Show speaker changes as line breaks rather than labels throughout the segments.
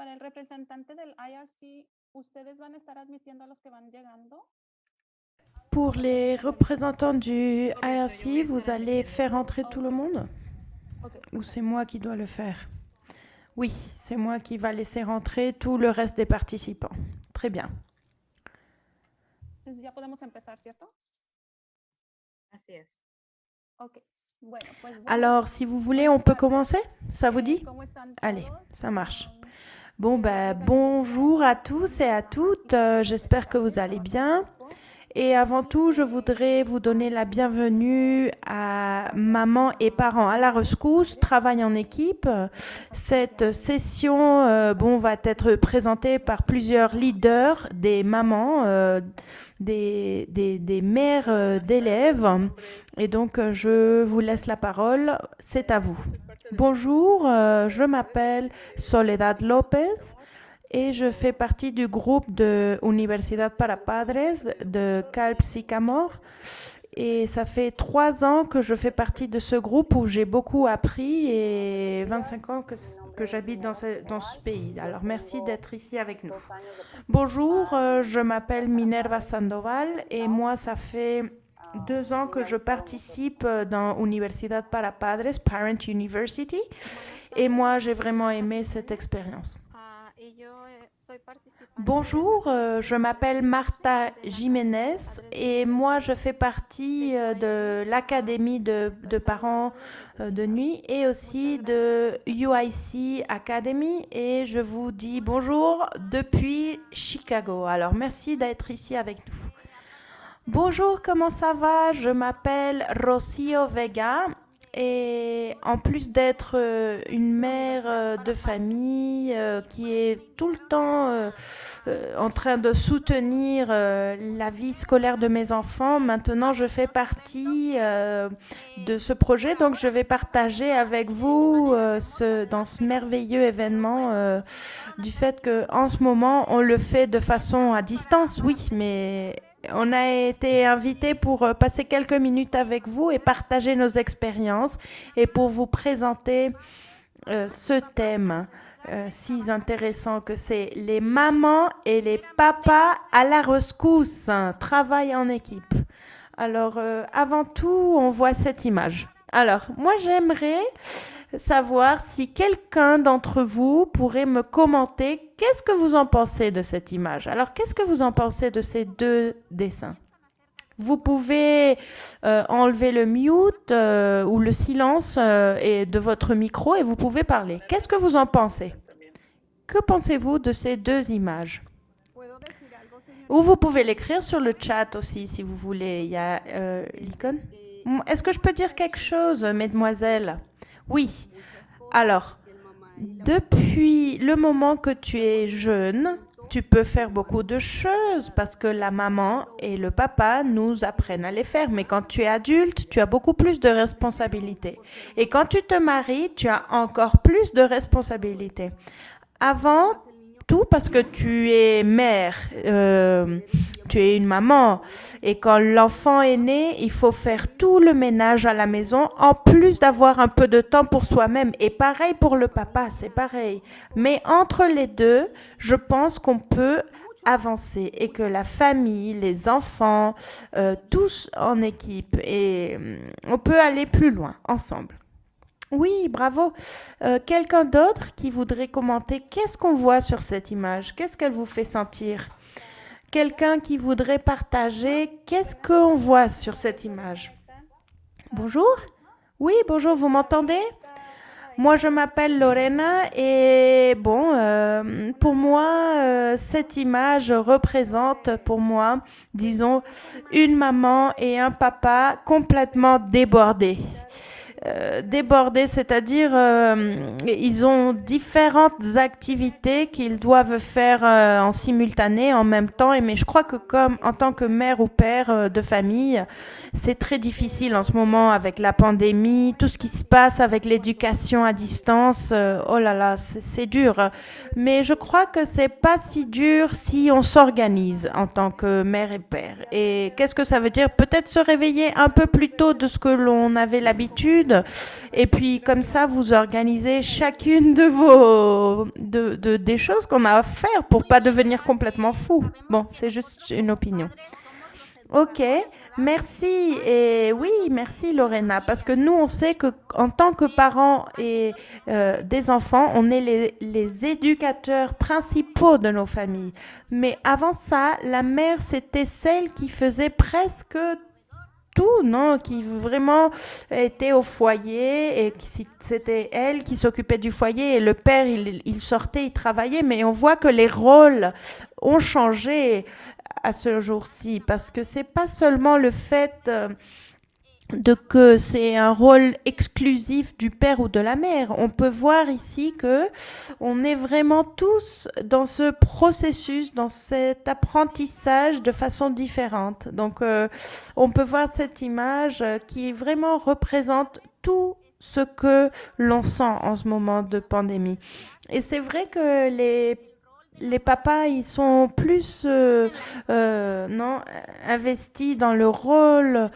Para el representante del IRC, ¿ustedes van a estar admitiendo a los que van llegando?
Pour les représentants du IRC, vous allez faire entrer tout le monde?
Ok,
Ou
perfecto.
c'est moi qui dois le faire? Oui, c'est moi qui va laisser rentrer tout le reste des participants. Très bien.
Entonces ya podemos empezar, ¿cierto?
Así es.
Ok. Bueno, pues
Alors, si vous voulez, on peut commencer? Ça vous dit?
¿Cómo están
Allez,
todos?
ça marche.
Um,
Bon, ben, bonjour à tous et à toutes. J'espère que vous allez bien. Et avant tout, je voudrais vous donner la bienvenue à Maman et Parents à la rescousse, travail en équipe. Cette session va être présentée par plusieurs leaders, des mamans, des mères d'élèves. Et donc, je vous laisse la parole. C'est à vous. Bonjour, je m'appelle Soledad Lopez et je fais partie du groupe de Universidad para Padres de Calp Sycamore. Et ça fait 3 ans que je fais partie de ce groupe où j'ai beaucoup appris et 25 ans que j'habite dans ce pays. Alors merci d'être ici avec nous. Bonjour, je m'appelle Minerva Sandoval et moi ça fait 2 ans que je participe dans Universidad para Padres, Parent University. Et moi j'ai vraiment aimé cette expérience. Bonjour, je m'appelle Marta Jiménez et moi je fais partie de l'Académie de parents de nuit et aussi de UIC Academy et je vous dis bonjour depuis Chicago. Alors merci d'être ici avec nous. Bonjour, comment ça va? Je m'appelle Rocio Vega. Et en plus d'être une mère de famille qui est tout le temps en train de soutenir la vie scolaire de mes enfants, maintenant je fais partie de ce projet. Donc je vais partager avec vous dans ce merveilleux événement du fait qu'en ce moment on le fait de façon à distance, oui, mais on a été invités pour passer quelques minutes avec vous et partager nos expériences et pour vous présenter ce thème si intéressant que c'est les mamans et les papas à la rescousse, travail en équipe. Alors, avant tout, on voit cette image. Alors, moi, j'aimerais savoir si quelqu'un d'entre vous pourrait me commenter qu'est-ce que vous en pensez de cette image. Alors, qu'est-ce que vous en pensez de ces 2 dessins? Vous pouvez enlever le mute ou le silence de votre micro et vous pouvez parler. Qu'est-ce que vous en pensez? Que pensez-vous de ces 2 images? Ou vous pouvez l'écrire sur le chat aussi si vous voulez. Il y a l'icône. Est-ce que je peux dire quelque chose, mesdemoiselles? Oui. Alors, depuis le moment que tu es jeune, tu peux faire beaucoup de choses parce que la maman et le papa nous apprennent à les faire. Mais quand tu es adulte, tu as beaucoup plus de responsabilités. Et quand tu te maries, tu as encore plus de responsabilités. Avant tout, parce que tu es mère, tu es une maman. Et quand l'enfant est né, il faut faire tout le ménage à la maison, en plus d'avoir un peu de temps pour soi-même. Et pareil pour le papa, c'est pareil. Mais entre les deux, je pense qu'on peut avancer et que la famille, les enfants, tous en équipe, et on peut aller plus loin ensemble. Oui, bravo. Quelqu'un d'autre qui voudrait commenter qu'est-ce qu'on voit sur cette image? Qu'est-ce qu'elle vous fait sentir? Quelqu'un qui voudrait partager qu'est-ce qu'on voit sur cette image? Bonjour? Oui, bonjour, vous m'entendez? Moi, je m'appelle Lorena et pour moi, cette image représente pour moi, disons, une maman et un papa complètement débordés. Débordés, c'est-à-dire ils ont différentes activités qu'ils doivent faire en simultané, en même temps. Mais je crois que comme en tant que mère ou père de famille, c'est très difficile en ce moment avec la pandémie, tout ce qui se passe avec l'éducation à distance. Oh là là, c'est dur. Mais je crois que c'est pas si dur si on s'organise en tant que mère et père. Et qu'est-ce que ça veut dire? Peut-être se réveiller un peu plus tôt de ce que l'on avait l'habitude, études. Et puis comme ça, vous organisez chacune de des choses qu'on a à faire pour pas devenir complètement fou. Bon, c'est juste une opinion. Ok, merci. Et oui, merci Lorena, parce que nous, on sait que en tant que parents et des enfants, on est les éducateurs principaux de nos familles. Mais avant ça, la mère, c'était celle qui faisait presque tout, non? Qui vraiment était au foyer et c'était elle qui s'occupait du foyer et le père, il sortait, il travaillait. Mais on voit que les rôles ont changé à ce jour-ci parce que c'est pas seulement le fait de que c'est un rôle exclusif du père ou de la mère. On peut voir ici que on est vraiment tous dans ce processus, dans cet apprentissage de façon différente. Donc, on peut voir cette image qui vraiment représente tout ce que l'on sent en ce moment de pandémie. Et c'est vrai que les papas, ils sont plus non, investis dans le rôle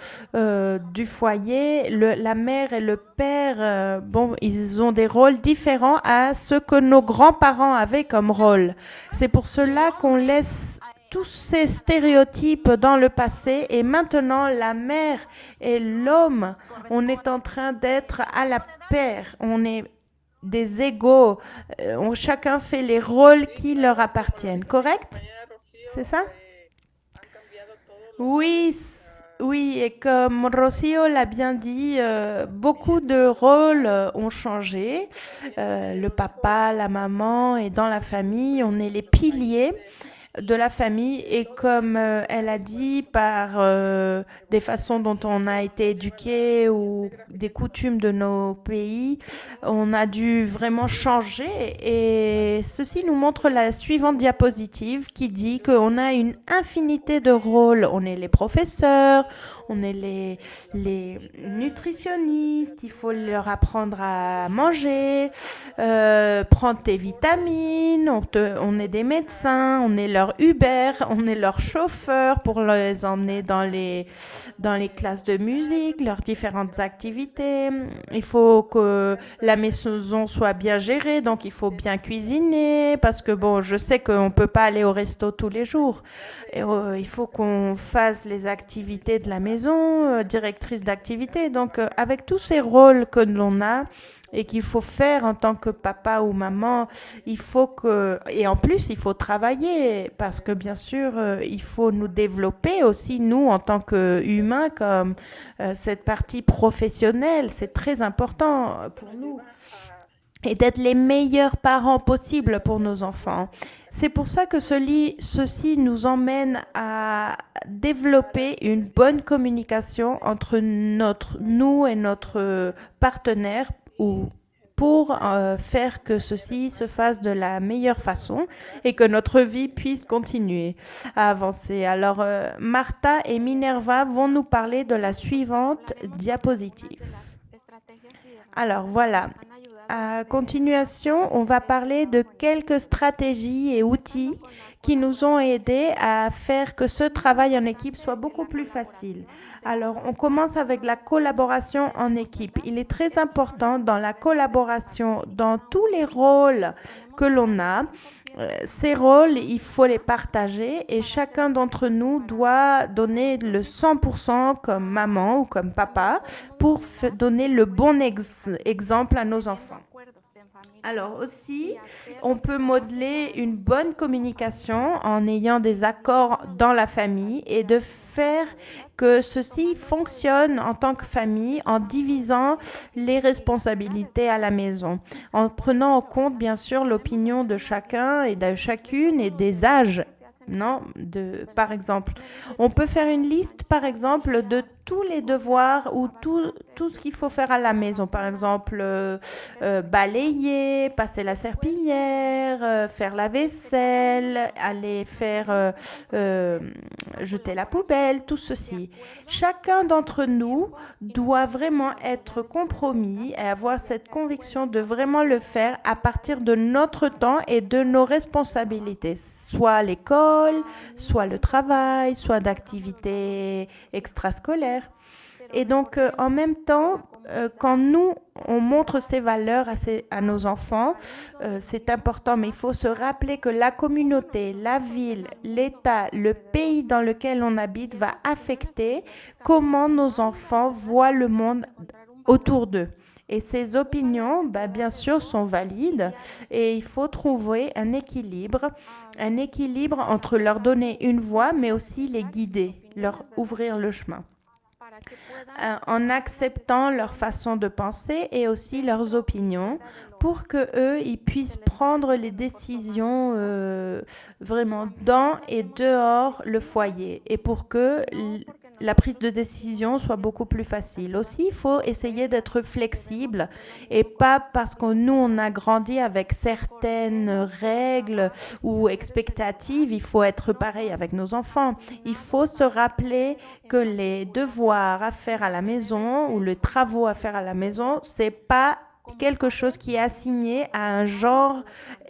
du foyer. La mère et le père, bon, ils ont des rôles différents à ce que nos grands-parents avaient comme rôle. C'est pour cela qu'on laisse tous ces stéréotypes dans le passé et maintenant la mère et l'homme, on est en train d'être à la paire. On est des égaux. Chacun fait les rôles qui leur appartiennent, correct? C'est ça? Oui, oui, et comme Rocio l'a bien dit, beaucoup de rôles ont changé. Le papa, la maman et dans la famille, on est les piliers de la famille et comme elle a dit, par des façons dont on a été éduqué ou des coutumes de nos pays, on a dû vraiment changer et ceci nous montre la suivante diapositive qui dit qu'on a une infinité de rôles. On est les professeurs, on est les nutritionnistes, il faut leur apprendre à manger, prendre tes vitamines, on est des médecins, on est leur Uber, on est leur chauffeur pour les emmener dans les classes de musique, leurs différentes activités. Il faut que la maison soit bien gérée, donc il faut bien cuisiner, parce que bon, je sais qu'on ne peut pas aller au resto tous les jours. Et, il faut qu'on fasse les activités de la maison, directrice d'activité. Donc avec tous ces rôles que l'on a, et qu'il faut faire en tant que papa ou maman, il faut que... Et en plus, il faut travailler parce que bien sûr, il faut nous développer aussi, nous, en tant qu'humains, comme cette partie professionnelle. C'est très important pour nous. Et d'être les meilleurs parents possibles pour nos enfants. C'est pour ça que ceci nous emmène à développer une bonne communication entre nous et notre partenaire ou pour faire que ceci se fasse de la meilleure façon et que notre vie puisse continuer à avancer. Alors, Martha et Minerva vont nous parler de la suivante diapositive. Alors, voilà. À continuation, on va parler de quelques stratégies et outils qui nous ont aidés à faire que ce travail en équipe soit beaucoup plus facile. Alors, on commence avec la collaboration en équipe. Il est très important dans la collaboration, dans tous les rôles que l'on a. Ces rôles, il faut les partager et chacun d'entre nous doit donner le 100% comme maman ou comme papa pour donner le bon exemple à nos enfants. Alors aussi, on peut modeler une bonne communication en ayant des accords dans la famille et de faire que ceci fonctionne en tant que famille en divisant les responsabilités à la maison, en prenant en compte bien sûr l'opinion de chacun et de chacune et des âges. Non, par exemple, on peut faire une liste, par exemple, de tous les devoirs ou tout ce qu'il faut faire à la maison. Par exemple, balayer, passer la serpillière, faire la vaisselle, aller faire jeter la poubelle, tout ceci. Chacun d'entre nous doit vraiment être compromis et avoir cette conviction de vraiment le faire à partir de notre temps et de nos responsabilités, soit l'école, soit le travail, soit d'activités extrascolaires. Et donc, en même temps, quand nous, on montre ces valeurs à nos enfants, c'est important, mais il faut se rappeler que la communauté, la ville, l'État, le pays dans lequel on habite va affecter comment nos enfants voient le monde autour d'eux. Et ces opinions, ben, bien sûr, sont valides et il faut trouver un équilibre entre leur donner une voix, mais aussi les guider, leur ouvrir le chemin, en acceptant leur façon de penser et aussi leurs opinions pour que eux ils puissent prendre les décisions vraiment dans et dehors le foyer et pour que la prise de décision soit beaucoup plus facile. Aussi, il faut essayer d'être flexible et pas parce que nous, on a grandi avec certaines règles ou expectatives, il faut être pareil avec nos enfants. Il faut se rappeler que les devoirs à faire à la maison ou les travaux à faire à la maison, c'est pas quelque chose qui est assigné à un genre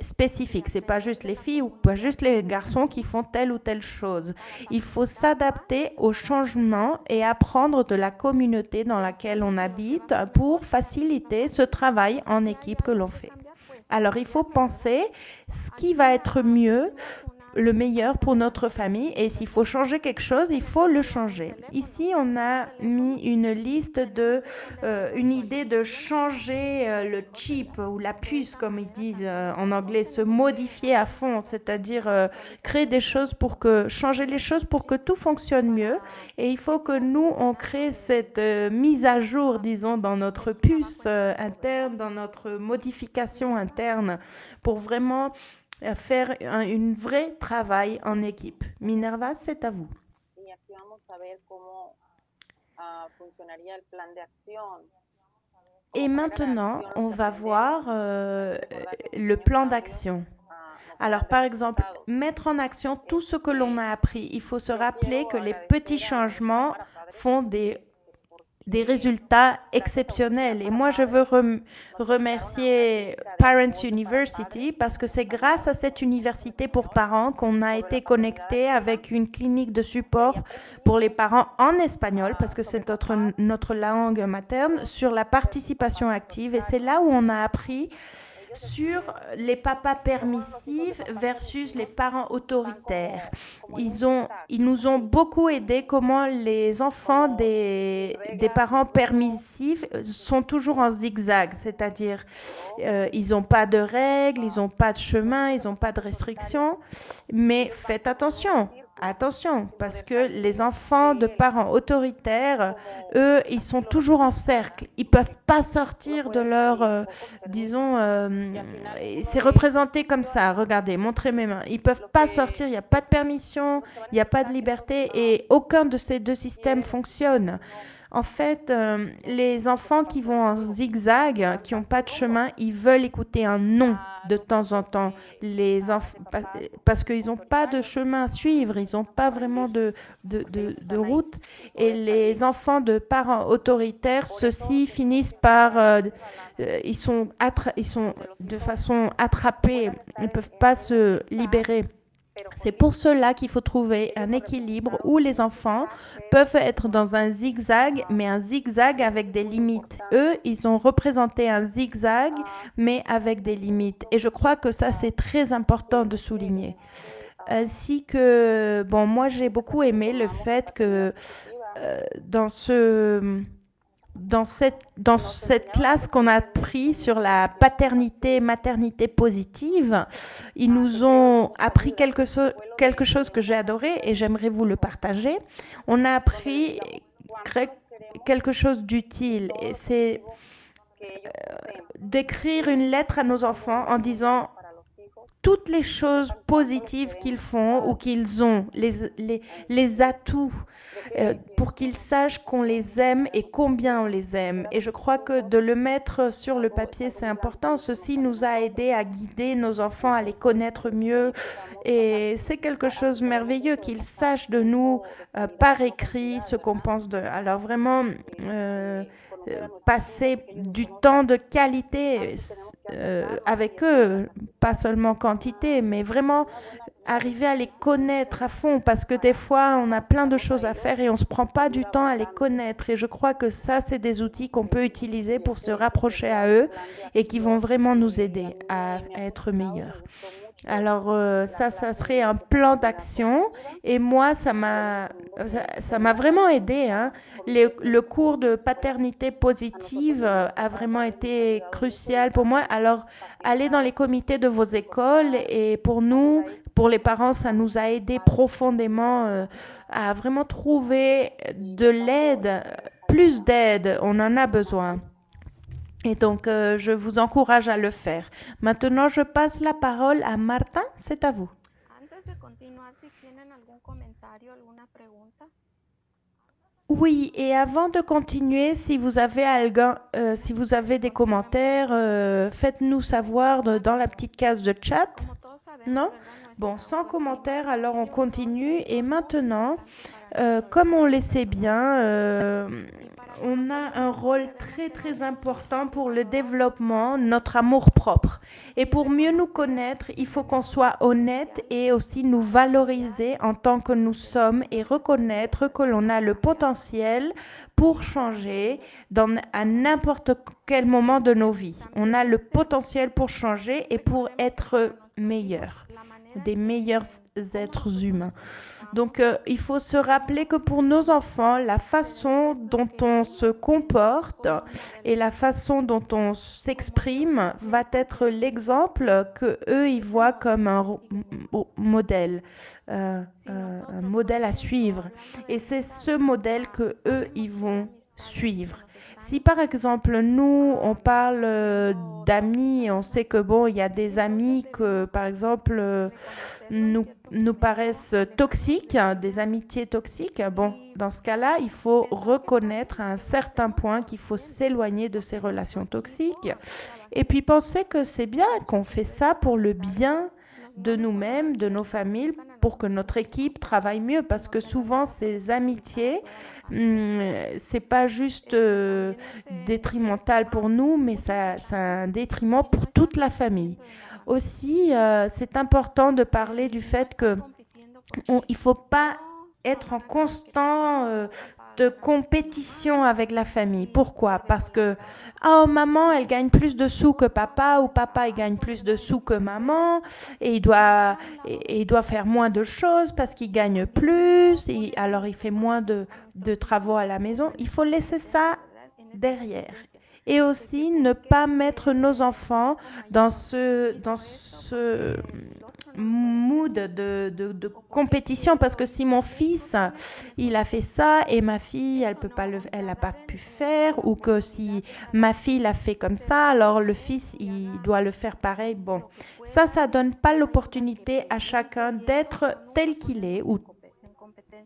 spécifique. C'est pas juste les filles ou pas juste les garçons qui font telle ou telle chose. Il faut s'adapter aux changements et apprendre de la communauté dans laquelle on habite pour faciliter ce travail en équipe que l'on fait. Alors, il faut penser ce qui va être mieux, le meilleur pour notre famille et s'il faut changer quelque chose, il faut le changer. Ici, on a mis une liste une idée de changer le chip ou la puce, comme ils disent en anglais, se modifier à fond, c'est-à-dire créer des choses changer les choses pour que tout fonctionne mieux. Et il faut que nous, on crée cette mise à jour, disons, dans notre puce interne, dans notre modification interne, pour vraiment faire un vrai travail en équipe. Minerva, c'est à vous. Et maintenant, on va voir le plan d'action. Alors, par exemple, mettre en action tout ce que l'on a appris. Il faut se rappeler que les petits changements font des résultats exceptionnels. Et moi, je veux remercier Parents University parce que c'est grâce à cette université pour parents qu'on a été connecté avec une clinique de support pour les parents en espagnol, parce que c'est notre langue materne, sur la participation active. Et c'est là où on a appris sur les papas permissifs versus les parents autoritaires. Ils nous ont beaucoup aidé comment les enfants des parents permissifs sont toujours en zigzag, c'est-à-dire ils n'ont pas de règles, ils n'ont pas de chemin, ils n'ont pas de restrictions, mais faites attention. Attention, parce que les enfants de parents autoritaires, eux, ils sont toujours en cercle. Ils ne peuvent pas sortir de leur, disons, c'est représenté comme ça. Regardez, montrez mes mains. Ils ne peuvent pas sortir, il n'y a pas de permission, il n'y a pas de liberté et aucun de ces deux systèmes fonctionne. En fait, les enfants qui vont en zigzag, qui n'ont pas de chemin, ils veulent écouter un non de temps en temps. Parce qu'ils n'ont pas de chemin à suivre, ils n'ont pas vraiment de route. Et les enfants de parents autoritaires, ceux-ci finissent par... ils sont de façon attrapés, ils ne peuvent pas se libérer. C'est pour cela qu'il faut trouver un équilibre où les enfants peuvent être dans un zigzag, mais un zigzag avec des limites. Eux, ils ont représenté un zigzag, mais avec des limites. Et je crois que ça, c'est très important de souligner. Ainsi que, bon, moi, j'ai beaucoup aimé le fait que dans cette classe qu'on a pris sur la paternité, maternité positive, ils nous ont appris quelque chose que j'ai adoré et j'aimerais vous le partager. On a appris quelque chose d'utile et c'est d'écrire une lettre à nos enfants en disant toutes les choses positives qu'ils font ou qu'ils ont, les atouts, pour qu'ils sachent qu'on les aime et combien on les aime. Et je crois que de le mettre sur le papier, c'est important. Ceci nous a aidé à guider nos enfants, à les connaître mieux. Et c'est quelque chose de merveilleux qu'ils sachent de nous par écrit ce qu'on pense d'eux. Alors vraiment... passer du temps de qualité avec eux, pas seulement quantité, mais vraiment arriver à les connaître à fond parce que des fois, on a plein de choses à faire et on ne se prend pas du temps à les connaître. Et je crois que ça, c'est des outils qu'on peut utiliser pour se rapprocher à eux et qui vont vraiment nous aider à être meilleurs. Alors, ça serait un plan d'action. Et moi, ça m'a vraiment aidé, hein. Le cours de paternité positive a vraiment été crucial pour moi. Alors, allez dans les comités de vos écoles et pour nous, pour les parents, ça nous a aidé profondément à vraiment trouver de l'aide, plus d'aide. On en a besoin. Et donc, je vous encourage à le faire. Maintenant, je passe la parole à Martin. C'est à vous.
Antes de continuar, si tienen algún comentario, alguna pregunta.
Oui, et avant de continuer, si vous avez des commentaires, faites-nous savoir dans la petite case de chat.
Como todos sabemos,
Non?
¿verdad?
Bon, sans commentaire, alors on continue. Et maintenant, comme on le sait bien, on a un rôle très très important pour le développement, notre amour-propre. Et pour mieux nous connaître, il faut qu'on soit honnête et aussi nous valoriser en tant que nous sommes et reconnaître que l'on a le potentiel pour changer à n'importe quel moment de nos vies. On a le potentiel pour changer et pour être meilleur, des meilleurs êtres humains. Donc, il faut se rappeler que pour nos enfants, la façon dont on se comporte et la façon dont on s'exprime va être l'exemple que eux ils voient comme un modèle, un modèle à suivre. Et c'est ce modèle que eux ils vont suivre. Si par exemple nous on parle d'amis, on sait que bon il y a des amis que par exemple nous paraissent toxiques, des amitiés toxiques. Bon, dans ce cas-là, il faut reconnaître à un certain point qu'il faut s'éloigner de ces relations toxiques. Et puis penser que c'est bien qu'on fait ça pour le bien de nous-mêmes, de nos familles, pour que notre équipe travaille mieux. Parce que souvent, ces amitiés, c'est pas juste détrimental pour nous, mais c'est un détriment pour toute la famille. Aussi, c'est important de parler du fait que il ne faut pas être en constant de compétition avec la famille. Pourquoi? Parce que oh, maman, elle gagne plus de sous que papa ou papa, il gagne plus de sous que maman et il doit faire moins de choses parce qu'il gagne plus et alors il fait moins de travaux à la maison. Il faut laisser ça derrière. Et aussi ne pas mettre nos enfants dans ce mood de compétition parce que si mon fils il a fait ça et ma fille elle n'a pas pu faire ou que si ma fille l'a fait comme ça alors le fils il doit le faire pareil. Bon, ça donne pas l'opportunité à chacun d'être tel qu'il est ou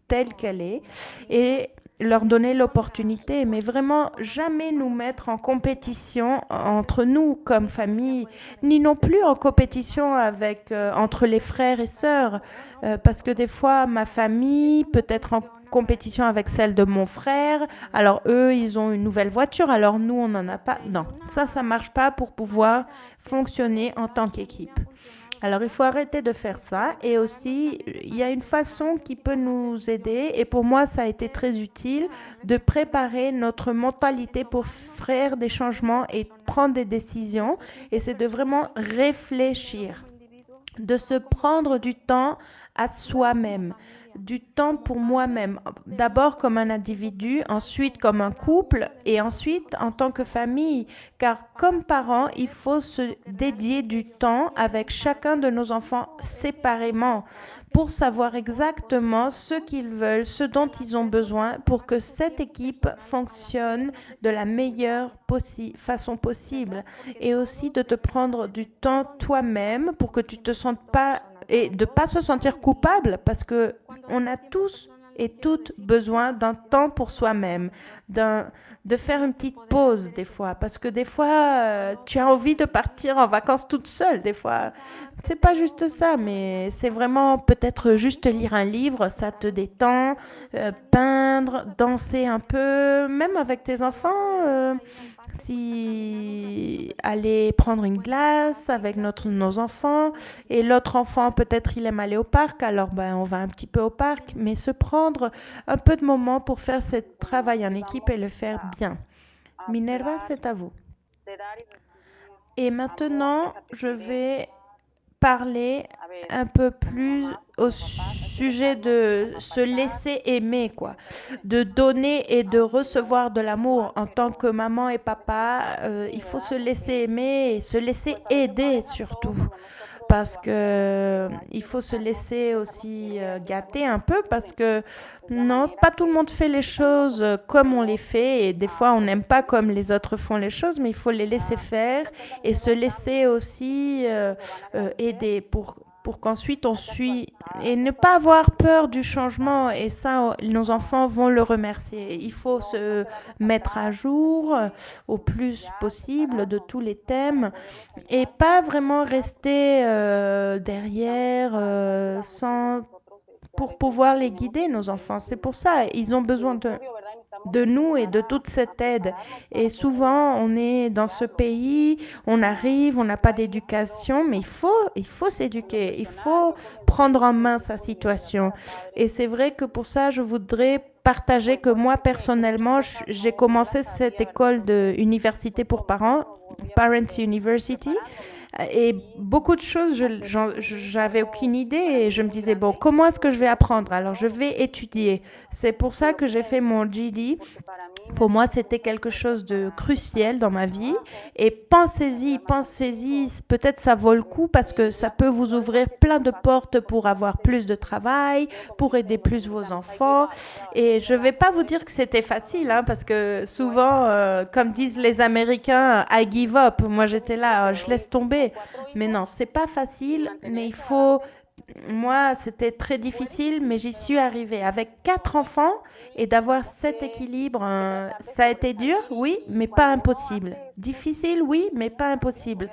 telle qu'elle est et leur donner l'opportunité, mais vraiment jamais nous mettre en compétition entre nous comme famille, ni non plus en compétition entre les frères et sœurs, parce que des fois ma famille peut être en compétition avec celle de mon frère, alors eux ils ont une nouvelle voiture, alors nous on n'en a pas. Non, ça marche pas pour pouvoir fonctionner en tant qu'équipe. Alors, il faut arrêter de faire ça. Et aussi, il y a une façon qui peut nous aider. Et pour moi, ça a été très utile de préparer notre mentalité pour faire des changements et prendre des décisions. Et c'est de vraiment réfléchir, de se prendre du temps à soi-même, du temps pour moi-même. D'abord comme un individu, ensuite comme un couple et ensuite en tant que famille. Car comme parents, il faut se dédier du temps avec chacun de nos enfants séparément pour savoir exactement ce qu'ils veulent, ce dont ils ont besoin pour que cette équipe fonctionne de la meilleure façon possible. Et aussi de te prendre du temps toi-même pour que tu te sentes pas et de ne pas se sentir coupable parce que on a tous et toutes besoin d'un temps pour soi-même, de faire une petite pause des fois, parce que des fois, tu as envie de partir en vacances toute seule, des fois. C'est pas juste ça, mais c'est vraiment peut-être juste lire un livre, ça te détend, peindre, danser un peu, même avec tes enfants, si aller prendre une glace avec nos enfants, et l'autre enfant peut-être il aime aller au parc, alors ben on va un petit peu au parc, mais se prendre un peu de moment pour faire ce travail en équipe et le faire bien. Minerva, c'est à vous. Et maintenant, je vais parler un peu plus au sujet de se laisser aimer, quoi, de donner et de recevoir de l'amour en tant que maman et papa. Il faut se laisser aimer et se laisser aider surtout. Parce que il faut se laisser aussi gâter un peu parce que non, pas tout le monde fait les choses comme on les fait et des fois on n'aime pas comme les autres font les choses, mais il faut les laisser faire et se laisser aussi aider pour qu'ensuite on suit et ne pas avoir peur du changement et ça nos enfants vont le remercier. Il faut se mettre à jour au plus possible de tous les thèmes et pas vraiment rester derrière sans pour pouvoir les guider nos enfants. C'est pour ça ils ont besoin de nous et de toute cette aide. Et souvent, on est dans ce pays, on arrive, on n'a pas d'éducation, mais il faut s'éduquer, il faut prendre en main sa situation. Et c'est vrai que pour ça, je voudrais partager que moi, personnellement, j'ai commencé cette école de université pour parents, Parents University, et beaucoup de choses, j'avais aucune idée et je me disais, bon, comment est-ce que je vais apprendre? Alors, je vais étudier. C'est pour ça que j'ai fait mon GD. Pour moi, c'était quelque chose de crucial dans ma vie. Et pensez-y, pensez-y. Peut-être ça vaut le coup parce que ça peut vous ouvrir plein de portes pour avoir plus de travail, pour aider plus vos enfants. Et je ne vais pas vous dire que c'était facile, hein, parce que souvent, comme disent les Américains, I give up. Moi, j'étais là, je laisse tomber. Mais non, c'est pas facile, mais il faut. Moi, c'était très difficile, mais j'y suis arrivée. Avec 4 enfants et d'avoir cet équilibre, ça a été dur, oui, mais pas impossible. Difficile, oui, mais pas impossible.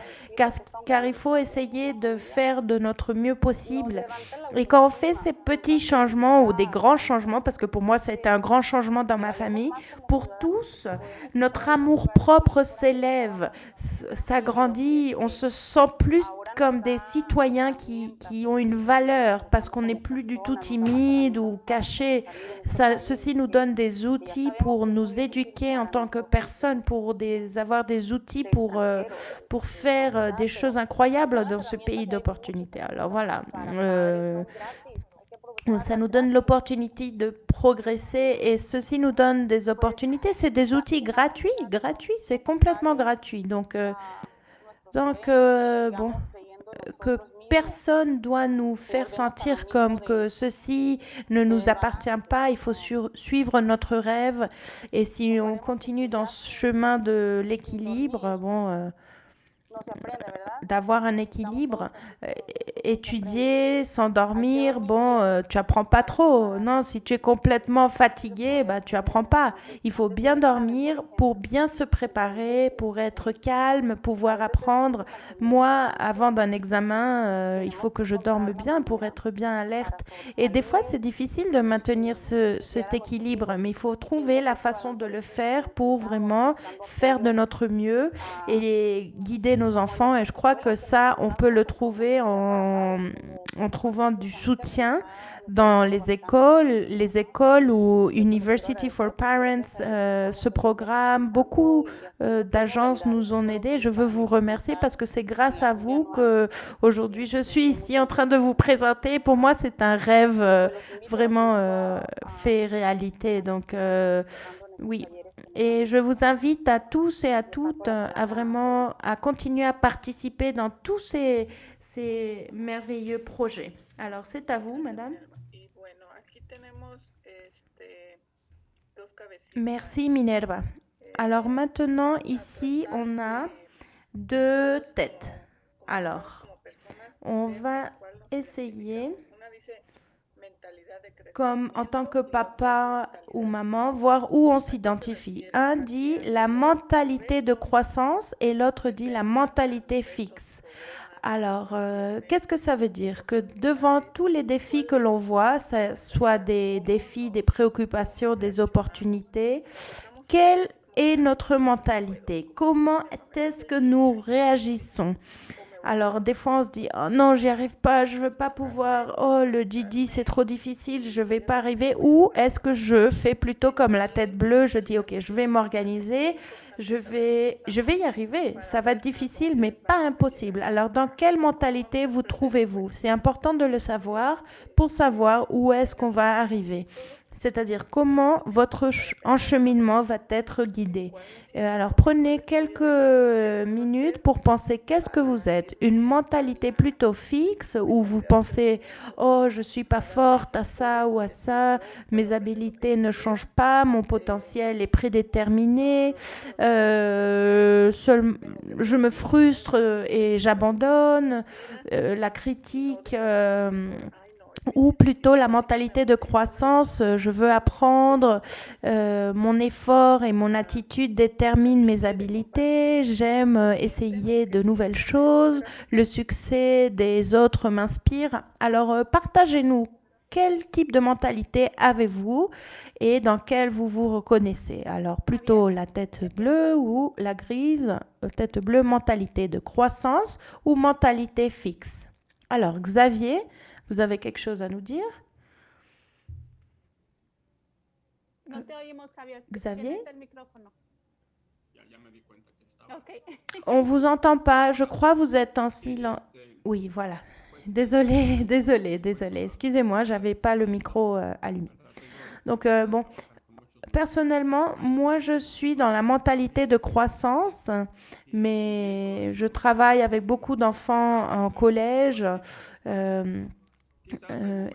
Car il faut essayer de faire de notre mieux possible. Et quand on fait ces petits changements ou des grands changements, parce que pour moi, ça a été un grand changement dans ma famille, pour tous, notre amour-propre s'élève, s'agrandit, on se sent plus comme des citoyens qui ont une valeur parce qu'on n'est plus du tout timide ou caché. Ceci nous donne des outils pour nous éduquer en tant que personne, avoir des outils pour faire des choses incroyables dans ce pays d'opportunités. Alors voilà. Ça nous donne l'opportunité de progresser et ceci nous donne des opportunités. C'est des outils gratuits, c'est complètement gratuit. Donc bon, que personne doit nous faire sentir comme que ceci ne nous appartient pas. Il faut suivre notre rêve et si on continue dans ce chemin de l'équilibre, bon. D'avoir un équilibre, étudier, s'endormir, bon, tu apprends pas trop. Non, si tu es complètement fatigué, bah, tu apprends pas. Il faut bien dormir pour bien se préparer, pour être calme, pouvoir apprendre. Moi, avant d'un examen, il faut que je dorme bien pour être bien alerte. Et des fois, c'est difficile de maintenir cet équilibre, mais il faut trouver la façon de le faire pour vraiment faire de notre mieux et guider nos enfants et je crois que ça, on peut le trouver en trouvant du soutien dans les écoles ou University for Parents, ce programme. Beaucoup d'agences nous ont aidés. Je veux vous remercier parce que c'est grâce à vous que aujourd'hui je suis ici en train de vous présenter. Pour moi, c'est un rêve vraiment fait réalité. Donc, oui. Et je vous invite à tous et à toutes à vraiment à continuer à participer dans tous ces merveilleux projets. Alors, c'est à vous, madame. Merci, Minerva. Alors maintenant, ici, on a 2 têtes. Alors, on va essayer comme en tant que papa ou maman, voir où on s'identifie. Un dit la mentalité de croissance et l'autre dit la mentalité fixe. Alors, qu'est-ce que ça veut dire? Que devant tous les défis que l'on voit, ça soit des défis, des préoccupations, des opportunités, quelle est notre mentalité? Comment est-ce que nous réagissons? Alors, des fois, on se dit, oh non, j'y arrive pas, je veux pas pouvoir, oh, le GD, c'est trop difficile, je vais pas arriver. Ou est-ce que je fais plutôt comme la tête bleue, je dis, ok, je vais m'organiser, je vais y arriver. Ça va être difficile, mais pas impossible. Alors, dans quelle mentalité vous trouvez-vous? C'est important de le savoir pour savoir où est-ce qu'on va arriver. C'est-à-dire comment votre encheminement va être guidé. Alors prenez quelques minutes pour penser qu'est-ce que vous êtes. Une mentalité plutôt fixe où vous pensez oh je suis pas forte à ça ou à ça, mes habilités ne changent pas, mon potentiel est prédéterminé, je me frustre et j'abandonne, la critique. Ou plutôt la mentalité de croissance, je veux apprendre, mon effort et mon attitude déterminent mes habilités, j'aime essayer de nouvelles choses, le succès des autres m'inspire. Alors partagez-nous, quel type de mentalité avez-vous et dans quelle vous vous reconnaissez? Alors plutôt la tête bleue ou la grise, tête bleue, mentalité de croissance ou mentalité fixe. Alors Xavier, vous avez quelque chose à nous dire?
No te oímos, Javier.
Xavier?
Tienes el micrófono. Ok.
On vous entend pas. Je crois que vous êtes en silence. Oui, voilà. Désolée, désolée, désolée. Excusez-moi, j'avais pas le micro allumé. Donc bon, personnellement, moi je suis dans la mentalité de croissance, mais je travaille avec beaucoup d'enfants en collège.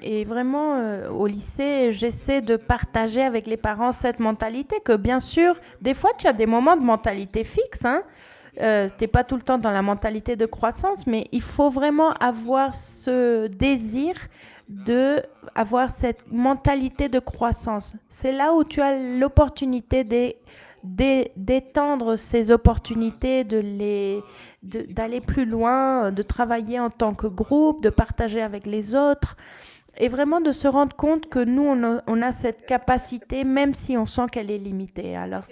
Et vraiment, au lycée, j'essaie de partager avec les parents cette mentalité que, bien sûr, des fois, tu as des moments de mentalité fixe, hein. Tu n'es pas tout le temps dans la mentalité de croissance, mais il faut vraiment avoir ce désir d'avoir cette mentalité de croissance. C'est là où tu as l'opportunité d'étendre ces opportunités, d'aller plus loin, de travailler en tant que groupe, de partager avec les autres et vraiment de se rendre compte que nous, on a cette capacité, même si on sent qu'elle est limitée. Alors,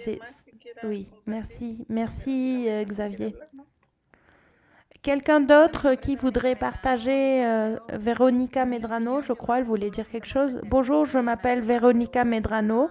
oui, merci. Merci, Xavier. Quelqu'un d'autre qui voudrait partager? Véronica Medrano, je crois, elle voulait dire quelque chose. Bonjour, je m'appelle Véronica Medrano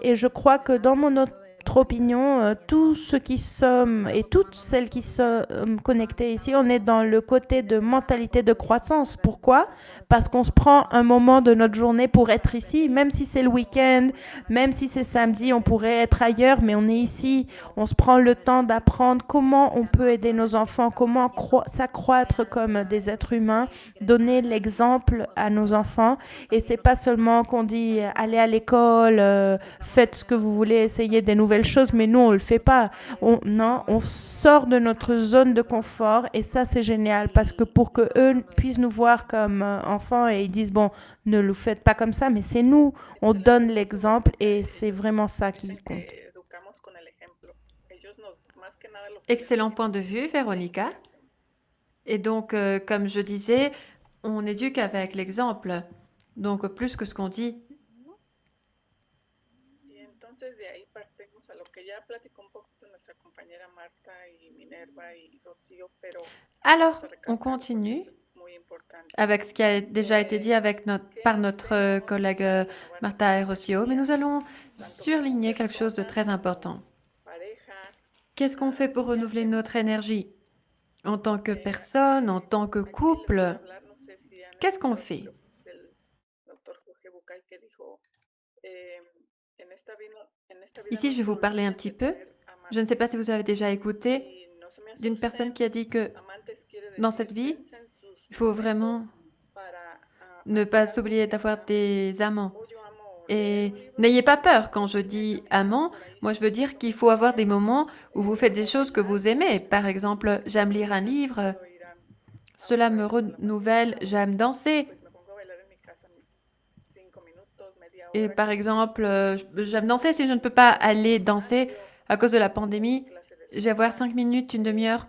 et je crois que dans notre opinion, tous ceux qui sommes et toutes celles qui sont connectées ici, on est dans le côté de mentalité de croissance. Pourquoi? Parce qu'on se prend un moment de notre journée pour être ici, même si c'est le week-end, même si c'est samedi, on pourrait être ailleurs, mais on est ici, on se prend le temps d'apprendre comment on peut aider nos enfants, comment s'accroître comme des êtres humains, donner l'exemple à nos enfants. Et c'est pas seulement qu'on dit allez à l'école, faites ce que vous voulez, essayez des nouvelles choses, mais nous on le fait pas. On sort de notre zone de confort et ça c'est génial parce que pour que eux puissent nous voir comme enfants et ils disent bon ne le faites pas comme ça, mais c'est nous, on donne l'exemple et c'est vraiment ça qui compte.
Excellent point de vue, Véronica. Et donc, comme je disais, on éduque avec l'exemple. Donc, plus que ce qu'on dit. Alors, on continue avec ce qui a déjà été dit par notre collègue Martha et Rocio, mais nous allons surligner quelque chose de très important. Qu'est-ce qu'on fait pour renouveler notre énergie? En tant que personne, en tant que couple, qu'est-ce qu'on fait? Ici, je vais vous parler un petit peu. Je ne sais pas si vous avez déjà écouté d'une personne qui a dit que dans cette vie, il faut vraiment ne pas s'oublier d'avoir des amants. Et n'ayez pas peur quand je dis amant, moi je veux dire qu'il faut avoir des moments où vous faites des choses que vous aimez. Par exemple, j'aime lire un livre, cela me renouvelle, j'aime danser. Et par exemple, j'aime danser. Si je ne peux pas aller danser à cause de la pandémie, je vais avoir 5 minutes, une demi-heure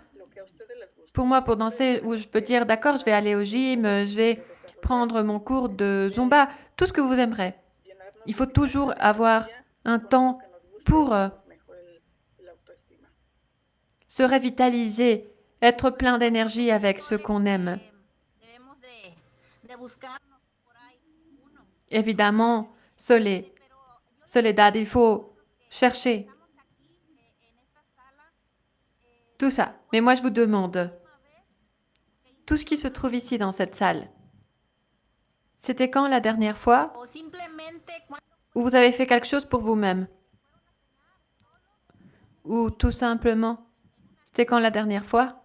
pour moi pour danser où je peux dire, d'accord, je vais aller au gym, je vais prendre mon cours de Zumba, tout ce que vous aimerez. Il faut toujours avoir un temps pour se revitaliser, être plein d'énergie avec ce qu'on aime. Évidemment, Soledad, il faut chercher tout ça. Mais moi, je vous demande, tout ce qui se trouve ici dans cette salle, c'était quand la dernière fois où vous avez fait quelque chose pour vous-même? Ou tout simplement, c'était quand la dernière fois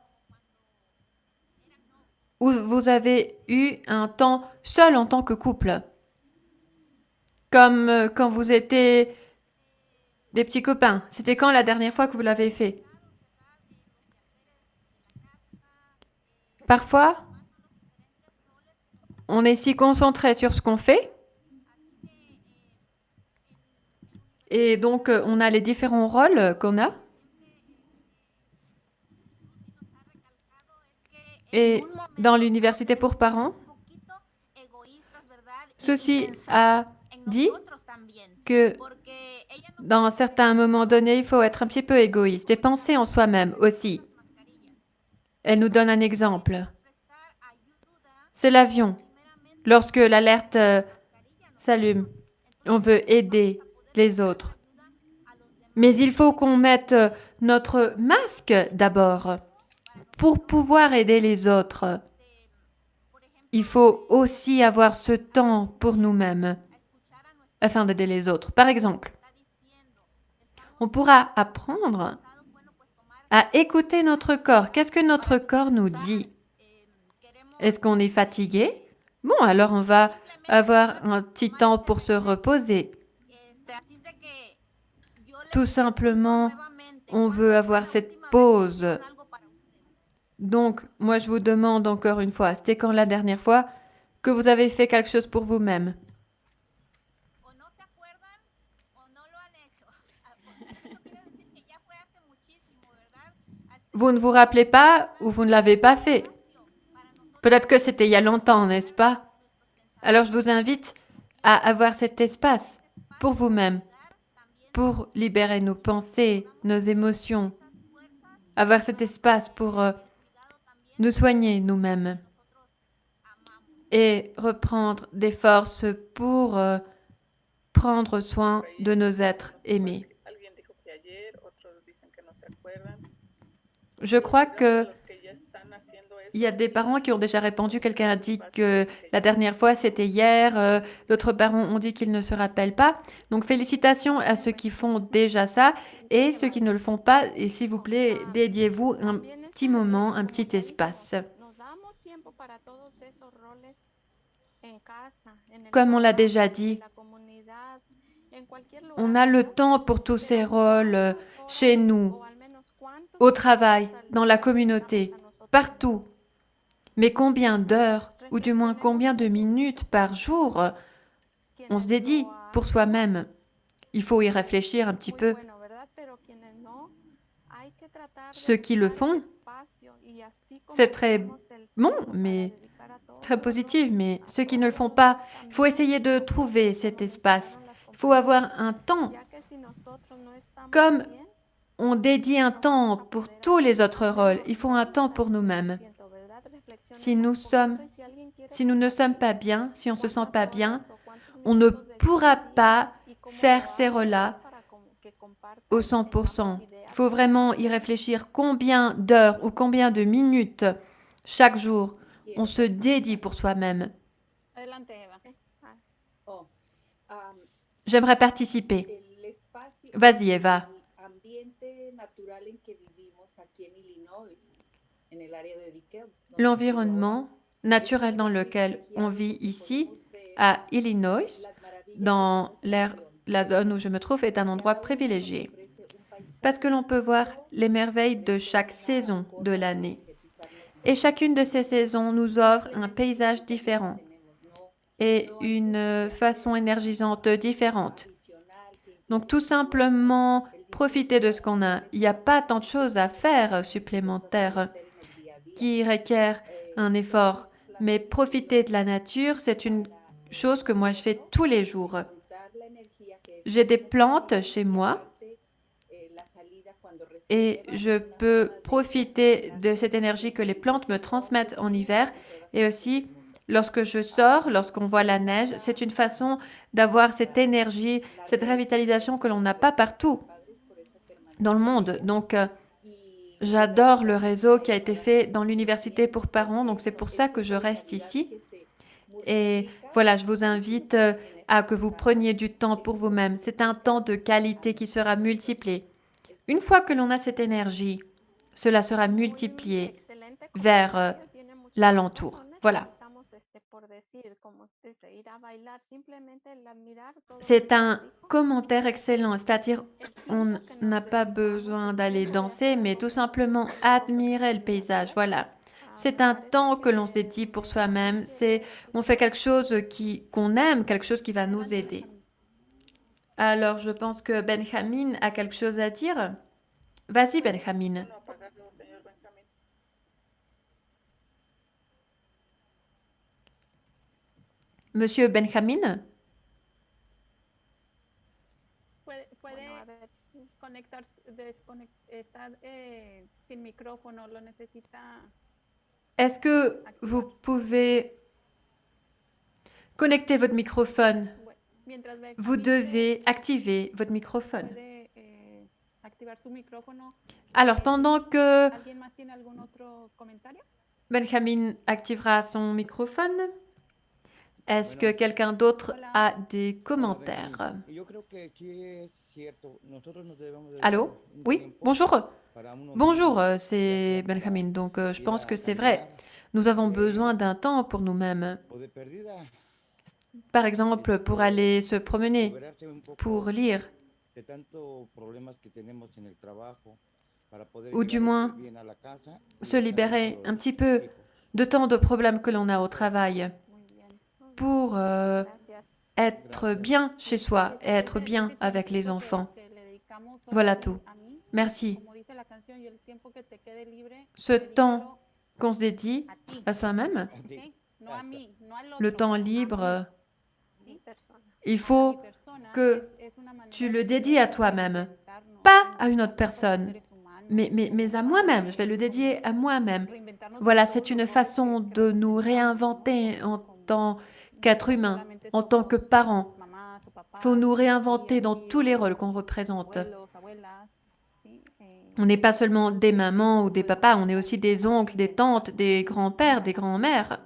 où vous avez eu un temps seul en tant que couple? Comme quand vous étiez des petits copains. C'était quand la dernière fois que vous l'avez fait? Parfois, on est si concentré sur ce qu'on fait. Et donc, on a les différents rôles qu'on a. Et dans l'université pour parents, ceci a dit que dans certains moments donnés, il faut être un petit peu égoïste et penser en soi-même aussi. Elle nous donne un exemple. C'est l'avion. Lorsque l'alerte s'allume, on veut aider les autres. Mais il faut qu'on mette notre masque d'abord pour pouvoir aider les autres. Il faut aussi avoir ce temps pour nous-mêmes afin d'aider les autres. Par exemple, on pourra apprendre à écouter notre corps. Qu'est-ce que notre corps nous dit? Est-ce qu'on est fatigué? Bon, alors on va avoir un petit temps pour se reposer. Tout simplement, on veut avoir cette pause. Donc, moi, je vous demande encore une fois, c'était quand la dernière fois que vous avez fait quelque chose pour vous-même? Vous ne vous rappelez pas ou vous ne l'avez pas fait? Peut-être que c'était il y a longtemps, n'est-ce pas? Alors, je vous invite à avoir cet espace pour vous-même, pour libérer nos pensées, nos émotions, avoir cet espace pour nous soigner nous-mêmes et reprendre des forces pour prendre soin de nos êtres aimés. Je crois que il y a des parents qui ont déjà répondu. Quelqu'un a dit que la dernière fois, c'était hier. D'autres parents ont dit qu'ils ne se rappellent pas. Donc, félicitations à ceux qui font déjà ça et ceux qui ne le font pas. Et s'il vous plaît, dédiez-vous un petit moment, un petit espace. Comme on l'a déjà dit, on a le temps pour tous ces rôles chez nous, au travail, dans la communauté, partout. Mais combien d'heures, ou du moins combien de minutes par jour on se dédie pour soi-même? Il faut y réfléchir un petit peu. Ceux qui le font, c'est très bon, mais très positif, mais ceux qui ne le font pas, il faut essayer de trouver cet espace. Il faut avoir un temps. Comme on dédie un temps pour tous les autres rôles, il faut un temps pour nous-mêmes. Si nous ne sommes pas bien, si on ne se sent pas bien, on ne pourra pas faire ces rôles-là au 100%. Il faut vraiment y réfléchir combien d'heures ou combien de minutes chaque jour on se dédie pour soi-même. J'aimerais participer. Vas-y, Eva. L'environnement naturel dans lequel on vit ici, à Illinois, dans la zone où je me trouve, est un endroit privilégié. Parce que l'on peut voir les merveilles de chaque saison de l'année. Et chacune de ces saisons nous offre un paysage différent. et une façon énergisante différente. Donc tout simplement profiter de ce qu'on a. Il n'y a pas tant de choses à faire supplémentaires qui requièrent un effort, mais profiter de la nature, c'est une chose que moi je fais tous les jours. J'ai des plantes chez moi et je peux profiter de cette énergie que les plantes me transmettent en hiver et aussi lorsque je sors, lorsqu'on voit la neige, c'est une façon d'avoir cette énergie, cette revitalisation que l'on n'a pas partout dans le monde. Donc, j'adore le réseau qui a été fait dans l'université pour parents, donc c'est pour ça que je reste ici. Et voilà, je vous invite à que vous preniez du temps pour vous-même. C'est un temps de qualité qui sera multiplié. Une fois que l'on a cette énergie, cela sera multiplié
Excelente
vers
comentario, tiene
l'alentour.
muchísima razón.
Voilà.
Estamos por decir, como ir a bailar, simplemente el admirar todo lo
C'est
que
un
se dijo.
commentaire excellent, c'est-à-dire on n'a pas besoin d'aller danser, mais tout simplement admirer le paysage. Voilà. C'est un temps que l'on s'est dit pour soi-même. On fait quelque chose qu'on aime, quelque chose qui va nous aider. Alors, je pense que Benjamin a quelque chose à dire. Vas-y, Benjamin. Monsieur Benjamin?
Puede
Bueno, a ver si...
está sin micrófono, lo necesita.
Est-ce que vous pouvez connecter votre microphone?
Mientras
Vous
Benjamín
devez activer votre microphone.
puede activar su micrófono.
Alors, pendant que
¿Alguien más tiene algún otro comentario?
Benjamin activera son microphone, est-ce que quelqu'un d'autre a des commentaires? Allô? Oui, bonjour. Bonjour, c'est Benjamin. Donc, je pense que c'est vrai. Nous avons besoin d'un temps pour nous-mêmes. Par exemple, pour aller se promener, pour lire, ou du moins se libérer un petit peu de tant de problèmes que l'on a au travail,
Muy bien.
pour
Gracias.
être bien chez soi et être bien avec les enfants. Voilà tout. Merci. Ce temps qu'on se dédie à soi-même, le temps libre,
Mi persona.
il faut que tu le dédies à toi-même, pas à une autre personne, mais à moi-même. Je vais le dédier à moi-même. Voilà, c'est une façon de nous réinventer en tant qu'être humain, en tant que parents. Il faut nous réinventer dans tous les rôles qu'on représente. On n'est pas seulement des mamans ou des papas, on est aussi des oncles, des tantes, des grands-pères, des grands-mères.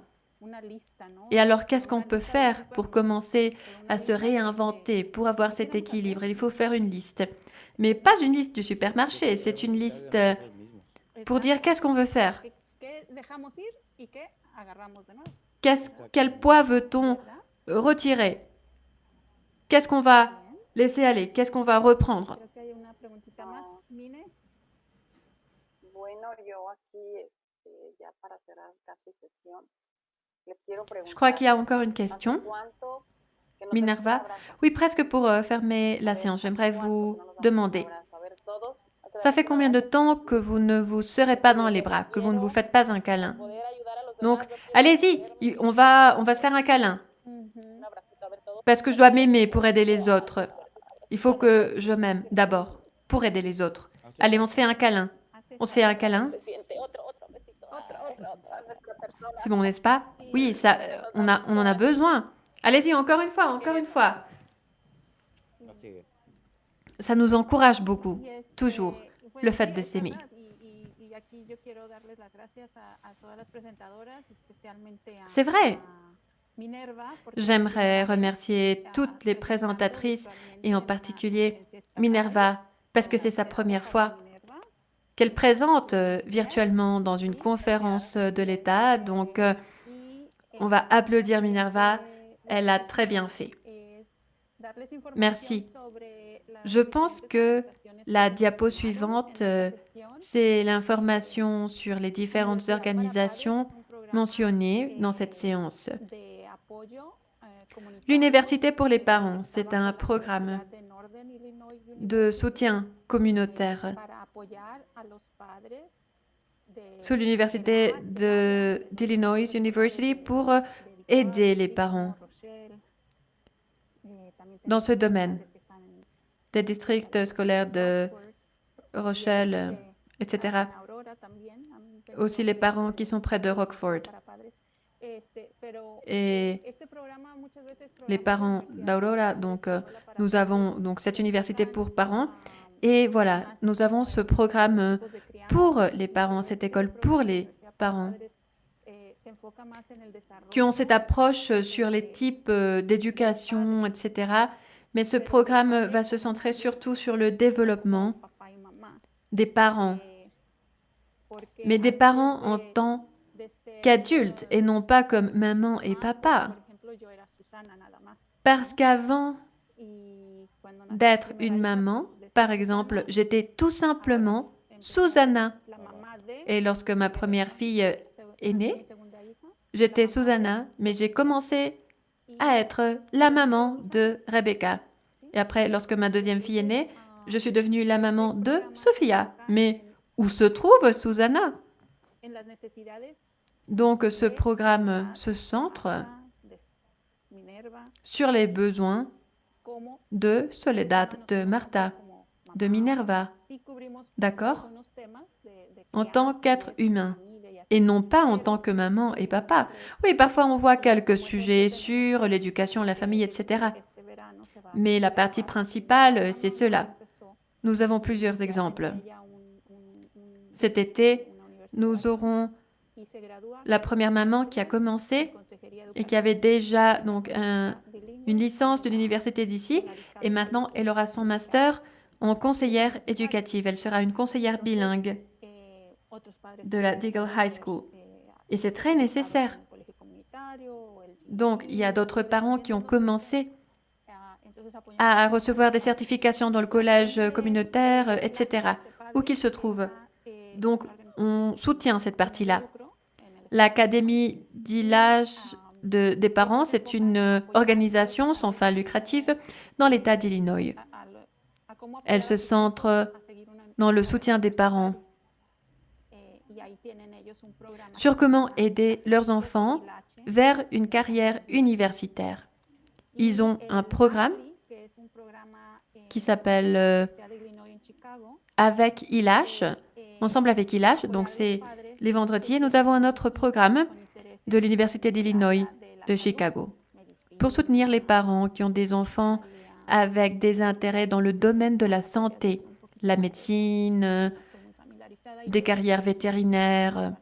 Et alors, qu'est-ce qu'on peut faire pour commencer à se réinventer, pour avoir cet équilibre? Il faut faire une liste. Mais pas une liste du supermarché, c'est une liste pour dire qu'est-ce qu'on veut faire. Quel poids veut-on retirer? Qu'est-ce qu'on va laisser aller? Qu'est-ce qu'on va reprendre? Je crois qu'il y a encore une question. Minerva? Oui, presque pour fermer la séance. J'aimerais vous demander, ça fait combien de temps que vous ne vous serrez pas dans les bras, que vous ne vous faites pas un câlin? Donc, allez-y, on va se faire un câlin. Parce que je dois m'aimer pour aider les autres. Il faut que je m'aime d'abord pour aider les autres. Allez, on se fait un câlin. On se fait un câlin. C'est bon, n'est-ce pas? Oui, ça, on en a besoin. Allez-y, encore une fois, encore une fois. Ça nous encourage beaucoup, toujours, le fait de s'aimer. C'est vrai. J'aimerais remercier toutes les présentatrices et en particulier Minerva, parce que c'est sa première fois qu'elle présente virtuellement dans une conférence de l'État. Donc, on va applaudir Minerva. Elle a très bien fait. Merci. Je pense que la diapo suivante, c'est l'information sur les différentes organisations mentionnées dans cette séance. L'université pour les parents, c'est un programme de soutien communautaire sous l'université d'Illinois University pour aider les parents dans ce domaine, des districts scolaires de Rochelle, etc. Aussi les parents qui sont près de Rockford. Et les parents d'Aurora, donc nous avons donc cette université pour parents. Et voilà, nous avons ce programme pour les parents, cette école pour les parents, qui ont cette approche sur les types d'éducation, etc. Mais ce programme va se centrer surtout sur le développement des parents, mais des parents en tant qu'adultes et non pas comme maman et papa. Parce qu'avant d'être une maman, par exemple, j'étais tout simplement Susanna. Et lorsque ma première fille est née, j'étais Susanna, mais j'ai commencé à être la maman de Rebecca. Et après, lorsque ma deuxième fille est née, je suis devenue la maman de Sophia. Mais où se trouve Susanna? Donc, ce programme se centre sur les besoins de Soledad, de Martha, de Minerva. D'accord? En tant qu'être humain. Et non pas en tant que maman et papa. Oui, parfois on voit quelques sujets sur l'éducation, la famille, etc. Mais la partie principale, c'est cela. Nous avons plusieurs exemples. Cet été, nous aurons la première maman qui a commencé et qui avait déjà donc une licence de l'université d'ici. Et maintenant, elle aura son master en conseillère éducative. Elle sera une conseillère bilingue de la Deagle High School. Et c'est très nécessaire. Donc, il y a d'autres parents qui ont commencé à recevoir des certifications dans le collège communautaire, etc., où qu'ils se trouvent. Donc, on soutient cette partie-là. L'Académie d'ILAGE des parents, c'est une organisation sans fin lucrative dans l'État d'Illinois. Elle se centre dans le soutien des parents sur comment aider leurs enfants vers une carrière universitaire. Ils ont un programme qui s'appelle Avec ILAGE, ensemble avec ILAGE, donc c'est les vendredis. Et nous avons un autre programme de l'Université d'Illinois de Chicago pour soutenir les parents qui ont des enfants avec des intérêts dans le domaine de la santé, la médecine, des carrières vétérinaires.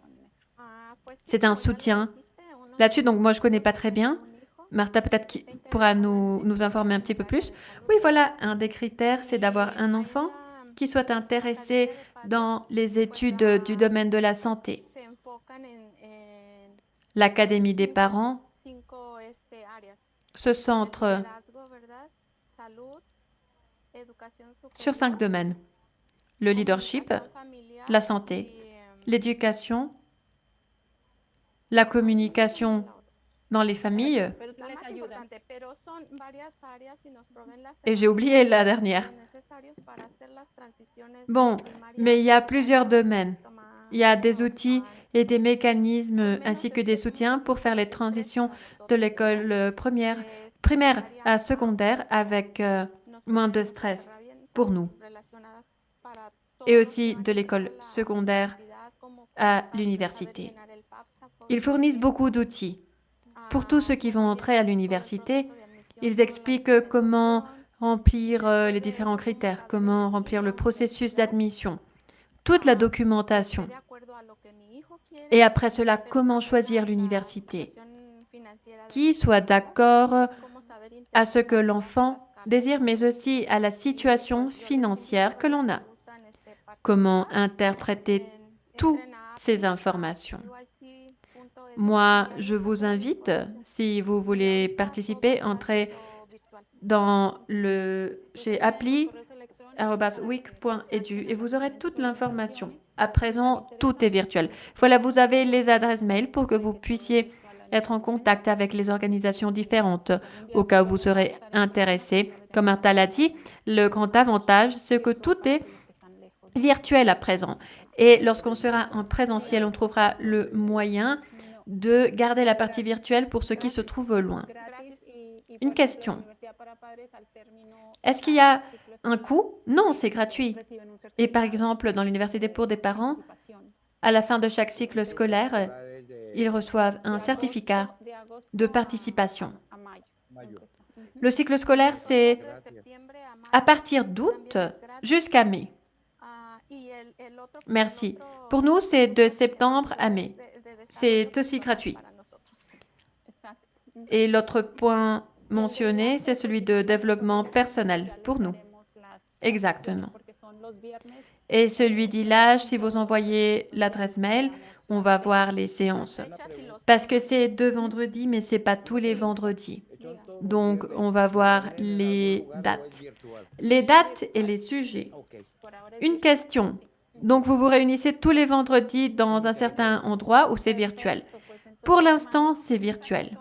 C'est un soutien là-dessus. Donc, moi, je ne connais pas très bien. Martha, peut-être qui pourra nous informer un petit peu plus. Oui, voilà, un des critères, c'est d'avoir un enfant qui soit intéressé dans les études du domaine de la santé. L'Académie des parents se centre sur 5 domaines. Le leadership, la santé, l'éducation, la communication dans les familles, et j'ai oublié la dernière. Bon, mais il y a plusieurs domaines. Il y a des outils et des mécanismes ainsi que des soutiens pour faire les transitions de l'école primaire à secondaire avec moins de stress pour nous. Et aussi de l'école secondaire à l'université. Ils fournissent beaucoup d'outils. Pour tous ceux qui vont entrer à l'université, ils expliquent comment remplir les différents critères, comment remplir le processus d'admission, toute la documentation. Et après cela, comment choisir l'université qui soit d'accord à ce que l'enfant désire, mais aussi à la situation financière que l'on a. Comment interpréter toutes ces informations. Moi, je vous invite, si vous voulez participer, entrez chez appli@wic.edu et vous aurez toute l'information. À présent, tout est virtuel. Voilà, vous avez les adresses mail pour que vous puissiez être en contact avec les organisations différentes au cas où vous serez intéressé. Comme Martha l'a dit, le grand avantage, c'est que tout est virtuel à présent. Et lorsqu'on sera en présentiel, on trouvera le moyen de garder la partie virtuelle pour ceux qui se trouvent loin. Une question. Est-ce qu'il y a un coût? Non, c'est gratuit. Et par exemple, dans l'université pour des parents, à la fin de chaque cycle scolaire, ils reçoivent un certificat de participation. Le cycle scolaire, c'est à partir d'août jusqu'à mai. Merci. Pour nous, c'est de septembre à mai. C'est aussi gratuit. Et l'autre point mentionné, c'est celui de développement personnel pour nous. Exactement. Et celui d'ILAGE, si vous envoyez l'adresse mail, on va voir les séances. Parce que c'est 2 vendredis, mais ce n'est pas tous les vendredis. Donc, on va voir les dates. Les dates et les sujets. Une question. Donc, vous vous réunissez tous les vendredis dans un certain endroit où c'est virtuel. Pour l'instant, c'est virtuel.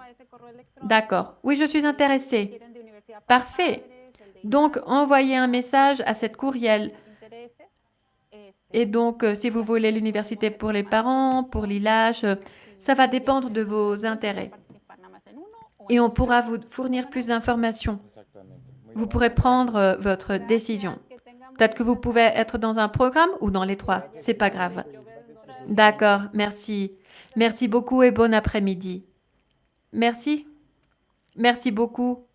D'accord. Oui, je suis intéressée. Parfait. Donc, envoyez un message à cette courriel. Et donc, si vous voulez l'université pour les parents, pour l'ILAGE, ça va dépendre de vos intérêts. Et on pourra vous fournir plus d'informations. Vous pourrez prendre votre décision. Peut-être que vous pouvez être dans un programme ou dans les 3. C'est pas grave. D'accord, merci. Merci beaucoup et bon après-midi. Merci. Merci beaucoup.